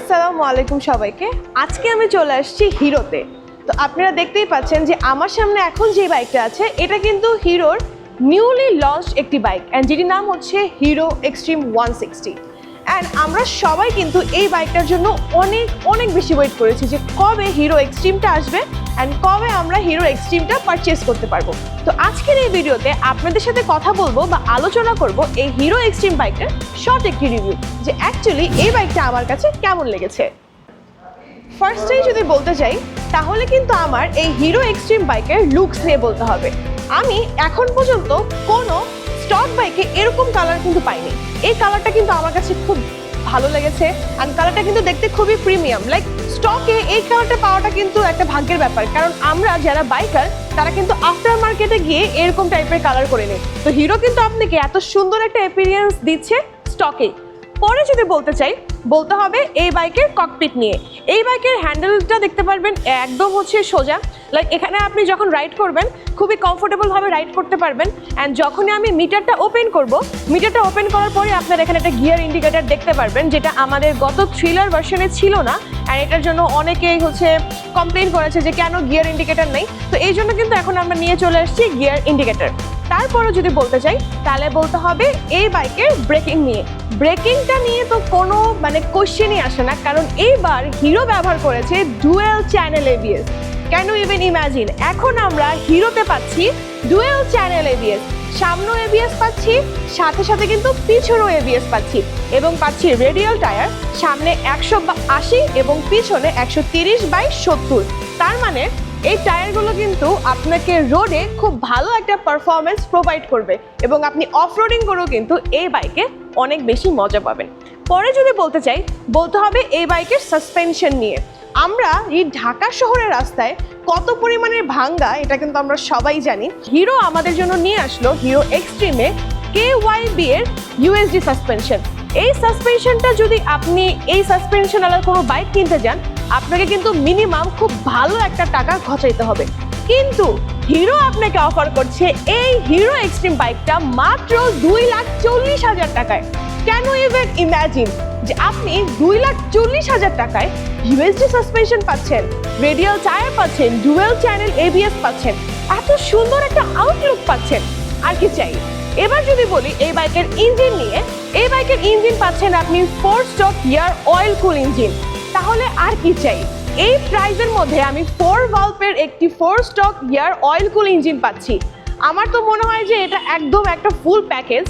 আসসালামু আলাইকুম সবাইকে। আজকে আমি চলে আসছি হিরোতে। তো আপনারা দেখতেই পাচ্ছেন যে আমার সামনে এখন যে বাইকটা আছে এটা কিন্তু হিরোর নিউলি লঞ্চড একটি বাইক অ্যান্ড যেটির নাম হচ্ছে হিরো এক্সট্রিম 160। অ্যান্ড আমরা সবাই কিন্তু এই বাইকটার জন্য অনেক অনেক বেশি ওয়েট করেছি যে কবে হিরো এক্সট্রিমটা আসবে অ্যান্ড কবে আমরা হিরো এক্সট্রিমটা পারচেস করতে পারবো। তো আজকের এই ভিডিওতে আপনাদের সাথে কথা বলবো বা আলোচনা করব এই হিরো এক্সট্রিম বাইকটার শর্ট একটি রিভিউ, যে অ্যাকচুয়ালি এই বাইকটা আমার কাছে কেমন লেগেছে। ফার্স্টেই যদি বলতে চাই তাহলে কিন্তু আমার এই হিরো এক্সট্রিম বাইকের লুকস নিয়ে বলতে হবে। আমি এখন পর্যন্ত কোনো স্টক বাইকে এরকম কালার কিন্তু পাইনি। এই কালারটা কিন্তু আমার কাছে খুব ভালো লেগেছে অ্যান্ড কালারটা কিন্তু দেখতে খুবই প্রিমিয়াম। লাইক স্টকে এই কালারটা পাওয়াটা কিন্তু একটা ভাগ্যের ব্যাপার, কারণ আমরা যারা বাইকার তারা কিন্তু আফটার মার্কেটে গিয়ে এরকম টাইপের কালার করে নেই। তো হিরো কিন্তু আপনাকে এত সুন্দর একটা এপিরিয়েন্স দিচ্ছে স্টকে। পরে যদি বলতে চাই বলতে হবে এই বাইকের ককপিট নিয়ে। এই বাইকের হ্যান্ডেলটা দেখতে পারবেন একদম হচ্ছে সোজা, লাইক এখানে আপনি যখন রাইড করবেন খুবই কমফোর্টেবলভাবে রাইড করতে পারবেন। অ্যান্ড যখনই আমি মিটারটা ওপেন করব, মিটারটা ওপেন করার পরে আপনার এখানে একটা গিয়ার ইন্ডিকেটার দেখতে পারবেন, যেটা আমাদের গত থ্রিলার ভার্সনে ছিল না। অ্যান্ড এটার জন্য অনেকেই কমপ্লেন করেছে যে কেন গিয়ার ইন্ডিকেটার নেই। তো এই জন্য কিন্তু এখন আমরা নিয়ে চলে আসছি গিয়ার ইন্ডিকেটার। তারপরও যদি বলতে চাই তাহলে বলতে হবে এই বাইকের ব্রেকিং নিয়ে। ব্রেকিংটা নিয়ে তো কোনো কোশ্চেনই আসে না, কারণ এইবার হিরো ব্যবহার করেছে dual channel ABS. Can you even imagine, এখন আমরা হিরোতে পাচ্ছি ডুয়েল চ্যানেল এবিএস। সামনেও এবিএস পাচ্ছি, সাথে সাথে কিন্তু পিছনেও এবিএস পাচ্ছি, এবং পাচ্ছি রেডিয়াল টায়ার, সামনে 180 এবং পিছনে 130/70। তার মানে এই টায়ারগুলো কিন্তু আপনাকে রোডে খুব ভালো একটা পারফরমেন্স প্রোভাইড করবে এবং আপনি অফ রোডিং করেও কিন্তু এই বাইকে অনেক বেশি মজা পাবেন। পরে যদি বলতে চাই বলতে হবে এই বাইকের সাসপেনশন নিয়ে। আমরা এই ঢাকা শহরের রাস্তায় কত পরিমাণের ভাঙ্গা এটা কিন্তু আমরা সবাই জানি। হিরো আমাদের জন্য নিয়ে আসলো হিরো এক্সট্রিমে KYB এর USD সাসপেনশন। এই সাসপেনশনটা যদি আপনি এই সাসপেনশন আলাদা কোনো বাইক কিনতে যান আপনাকে কিন্তু মিনিমাম খুব ভালো একটা টাকা খরচাইতে হবে, কিন্তু হিরো আপনাকে অফার করছে এই হিরো এক্সট্রিম বাইকটা মাত্র 2,40,000 টাকায়। ক্যান ইউ ইভেন ইম্যাজিন যে আপনি 2,40,000 টাকায় USD সাসপেনশন পাচ্ছেন, রেডিয়াল টায়ার পাচ্ছেন, ডুয়েল চ্যানেল ABS পাচ্ছেন, এত সুন্দর একটা আউটলুক পাচ্ছেন, আর কি চাই। এবার যদি বলি এই বাইকের ইঞ্জিন নিয়ে, এই বাইকের ইঞ্জিন পাচ্ছেন আপনি 4 স্ট্রোক এয়ার অয়েল কুল ইঞ্জিন। তাহলে আর কি চাই। এই প্রাইসের মধ্যে আমি 4 ভালভের একটি 4 স্ট্রোক এয়ার অয়েল কুল ইঞ্জিন পাচ্ছি। আমার তো মনে হয় যে এটা একদম একটা ফুল প্যাকেজ।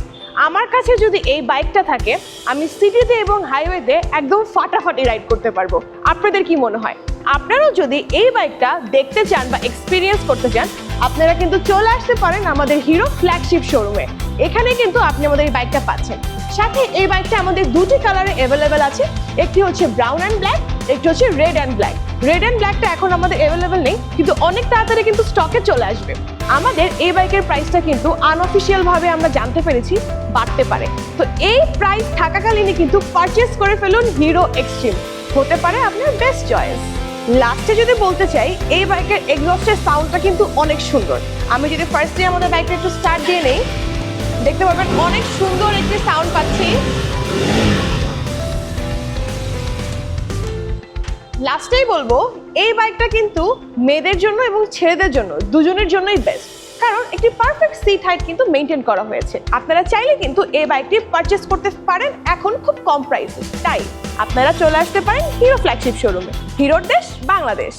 আমার কাছে যদি এই বাইকটা থাকে আমি সিটিতে এবং হাইওয়েতে একদম ফাটাফাটি রাইড করতে পারবো। আপনাদের কি মনে হয়? আপনারাও যদি এই বাইকটা দেখতে চান বা এক্সপিরিয়েন্স করতে চান আপনারা কিন্তু চলে আসতে পারেন আমাদের হিরো ফ্ল্যাগশিপ শোরুমে। এখানে কিন্তু আপনি আমাদের এই বাইকটা পাচ্ছেন। সাথে এই বাইকটা আমাদের দুটি কালারে অ্যাভেলেবেল আছে, একটি হচ্ছে ব্রাউন অ্যান্ড ব্ল্যাক, একটি হচ্ছে red and black. Red and ব্ল্যাকটা এখন আমাদের অ্যাভেলেবেল নেই, কিন্তু অনেক তাড়াতাড়ি কিন্তু স্টকে চলে আসবে। আমাদের এই বাইকের প্রাইসটা কিন্তু আনঅফিসিয়ালভাবে আমরা জানতে পেরেছি বাড়তে পারে। তো এই প্রাইস থাকাকালীনই কিন্তু পারচেস করে ফেলুন হিরো এক্সট্রিম, হতে পারে আপনার বেস্ট চয়েস। লাস্টে যদি বলতে চাই এই বাইকের এক্সস্টের সাউন্ডটা কিন্তু অনেক সুন্দর। আমি যদি ফার্স্টে আমাদের বাইকটা একটু স্টার্ট দিয়ে নেই দেখতে পাবেন অনেক সুন্দর একটি সাউন্ড পাচ্ছি। লাস্টেই বলবো এই বাইকটা কিন্তু মেয়েদের জন্য এবং ছেলেদের জন্য দুজনের জন্যই বেস্ট, কারণ একটি পারফেক্ট সিট হাইট কিন্তু মেনটেন করা হয়েছে। আপনারা চাইলে কিন্তু এই বাইকটি পারচেস করতে পারেন এখন খুব কম প্রাইসে। তাই আপনারা চলে আসতে পারেন হিরো ফ্ল্যাগশিপ শোরুমে। হিরোর দেশ বাংলাদেশ।